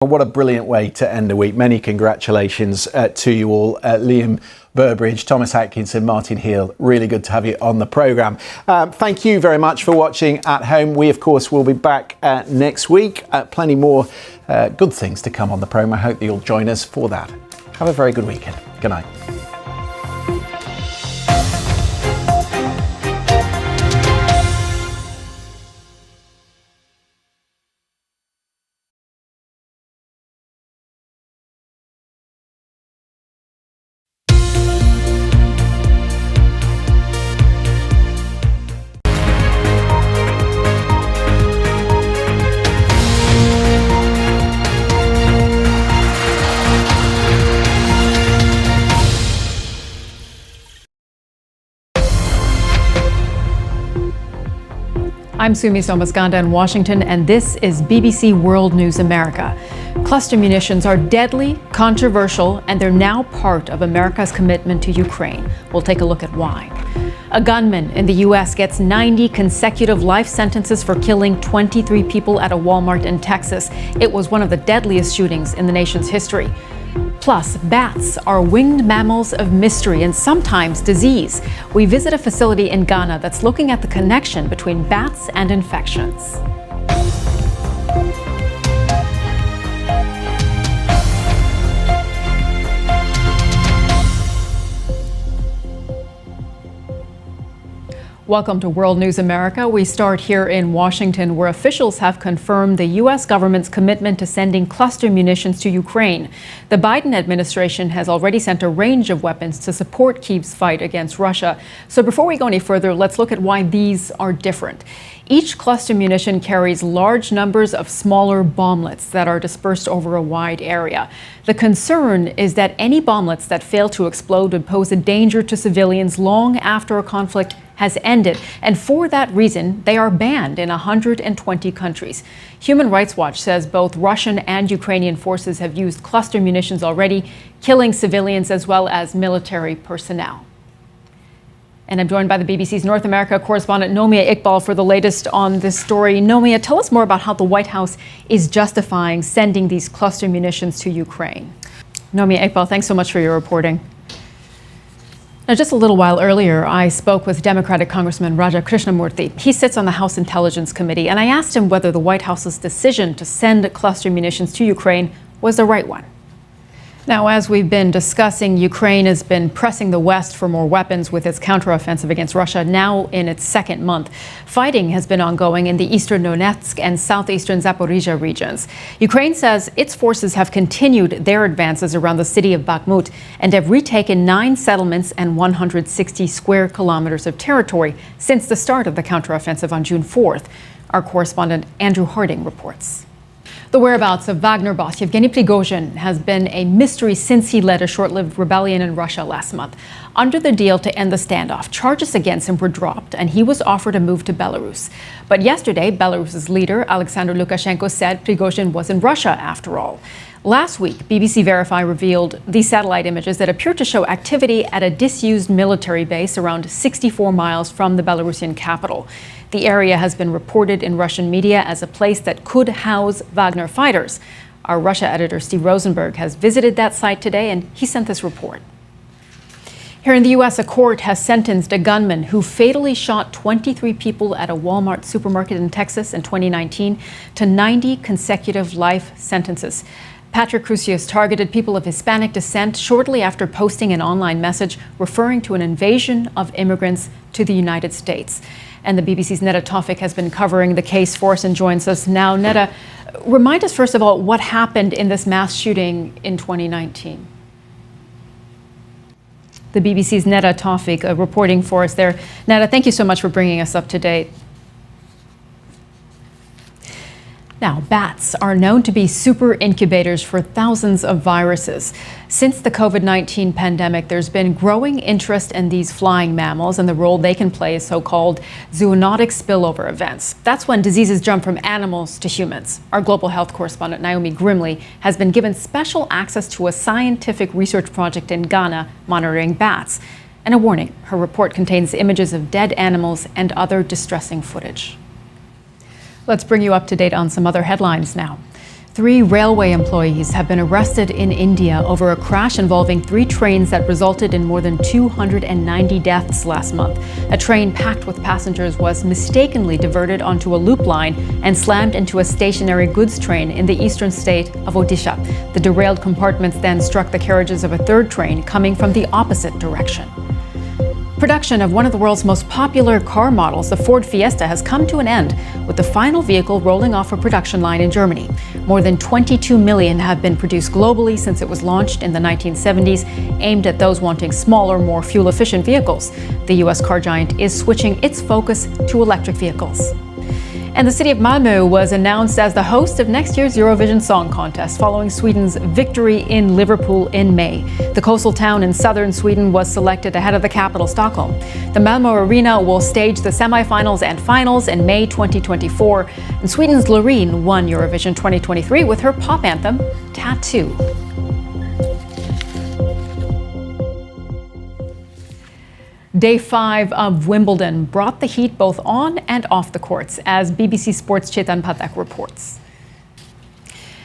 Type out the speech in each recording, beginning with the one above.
What a brilliant way to end the week. Many congratulations to you all. Liam Burbridge, Thomas Atkinson, Martin Heal, really good to have you on the programme. Thank you very much for watching at home. We, of course, will be back next week. Plenty more good things to come on the programme. I hope that you'll join us for that. Have a very good weekend. Good night. I'm Sumi Somaskanda in Washington, and this is BBC World News America. Cluster munitions are deadly, controversial, and they're now part of America's commitment to Ukraine. We'll take a look at why. A gunman in the U.S. gets 90 consecutive life sentences for killing 23 people at a Walmart in Texas. It was one of the deadliest shootings in the nation's history. Plus, bats are winged mammals of mystery and sometimes disease. We visit a facility in Ghana that's looking at the connection between bats and infections. Welcome to World News America. We start here in Washington, where officials have confirmed the U.S. government's commitment to sending cluster munitions to Ukraine. The Biden administration has already sent a range of weapons to support Kyiv's fight against Russia. So before we go any further, let's look at why these are different. Each cluster munition carries large numbers of smaller bomblets that are dispersed over a wide area. The concern is that any bomblets that fail to explode would pose a danger to civilians long after a conflict has ended, and for that reason, they are banned in 120 countries. Human Rights Watch says both Russian and Ukrainian forces have used cluster munitions already, killing civilians as well as military personnel. And I'm joined by the BBC's North America correspondent Nomia Iqbal for the latest on this story. Nomia, tell us more about how the White House is justifying sending these cluster munitions to Ukraine. Nomia Iqbal, thanks so much for your reporting. Now, just a little while earlier, I spoke with Democratic Congressman Raja Krishnamurthy. He sits on the House Intelligence Committee, and I asked him whether the White House's decision to send cluster munitions to Ukraine was the right one. Now, as we've been discussing, Ukraine has been pressing the West for more weapons with its counteroffensive against Russia now in its second month. Fighting has been ongoing in the eastern Donetsk and southeastern Zaporizhia regions. Ukraine says its forces have continued their advances around the city of Bakhmut and have retaken 9 settlements and 160 square kilometers of territory since the start of the counteroffensive on June 4th. Our correspondent Andrew Harding reports. The whereabouts of Wagner boss Yevgeny Prigozhin has been a mystery since he led a short-lived rebellion in Russia last month. Under the deal to end the standoff, charges against him were dropped and he was offered a move to Belarus. But yesterday, Belarus's leader, Alexander Lukashenko, said Prigozhin was in Russia after all. Last week, BBC Verify revealed these satellite images that appear to show activity at a disused military base around 64 miles from the Belarusian capital. The area has been reported in Russian media as a place that could house Wagner fighters. Our Russia editor, Steve Rosenberg, has visited that site today, and he sent this report. Here in the U.S., a court has sentenced a gunman who fatally shot 23 people at a Walmart supermarket in Texas in 2019 to 90 consecutive life sentences. Patrick Crusius targeted people of Hispanic descent shortly after posting an online message referring to an invasion of immigrants to the United States. And the BBC's Netta Tawfik has been covering the case for us and joins us now. Netta, remind us first of all what happened in this mass shooting in 2019. The BBC's Netta Tawfik reporting for us there. Netta, thank you so much for bringing us up to date. Now, bats are known to be super incubators for thousands of viruses. Since the COVID-19 pandemic, there's been growing interest in these flying mammals and the role they can play in so-called zoonotic spillover events. That's when diseases jump from animals to humans. Our global health correspondent, Naomi Grimley, has been given special access to a scientific research project in Ghana monitoring bats. And a warning, her report contains images of dead animals and other distressing footage. Let's bring you up to date on some other headlines now. 3 railway employees have been arrested in India over a crash involving 3 trains that resulted in more than 290 deaths last month. A train packed with passengers was mistakenly diverted onto a loop line and slammed into a stationary goods train in the eastern state of Odisha. The derailed compartments then struck the carriages of a 3rd train coming from the opposite direction. Production of one of the world's most popular car models, the Ford Fiesta, has come to an end, with the final vehicle rolling off a production line in Germany. More than 22 million have been produced globally since it was launched in the 1970s, aimed at those wanting smaller, more fuel-efficient vehicles. The U.S. car giant is switching its focus to electric vehicles. And the city of Malmö was announced as the host of next year's Eurovision Song Contest following Sweden's victory in Liverpool in May. The coastal town in southern Sweden was selected ahead of the capital, Stockholm. The Malmö Arena will stage the semifinals and finals in May 2024. And Sweden's Loreen won Eurovision 2023 with her pop anthem, Tattoo. Day 5 of Wimbledon brought the heat both on and off the courts, as BBC Sports' Chetan Pathak reports.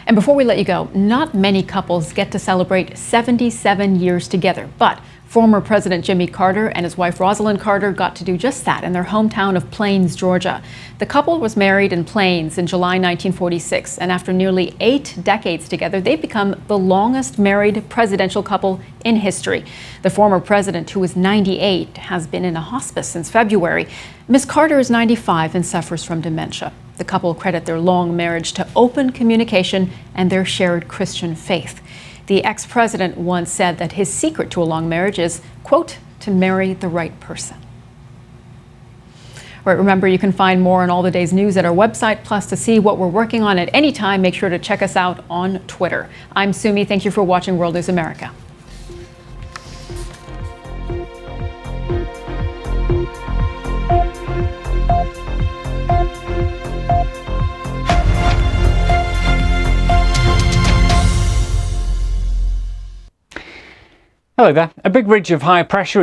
And before we let you go, not many couples get to celebrate 77 years together, but former President Jimmy Carter and his wife Rosalind Carter got to do just that in their hometown of Plains, Georgia. The couple was married in Plains in July 1946, and after nearly 8 decades together, they've become the longest married presidential couple in history. The former president, who is 98, has been in a hospice since February. Miss Carter is 95 and suffers from dementia. The couple credit their long marriage to open communication and their shared Christian faith. The ex-president once said that his secret to a long marriage is, quote, to marry the right person. All right, remember, you can find more on all the day's news at our website. Plus, to see what we're working on at any time, make sure to check us out on Twitter. I'm Sumi. Thank you for watching World News America. Hello there. A big ridge of high pressure is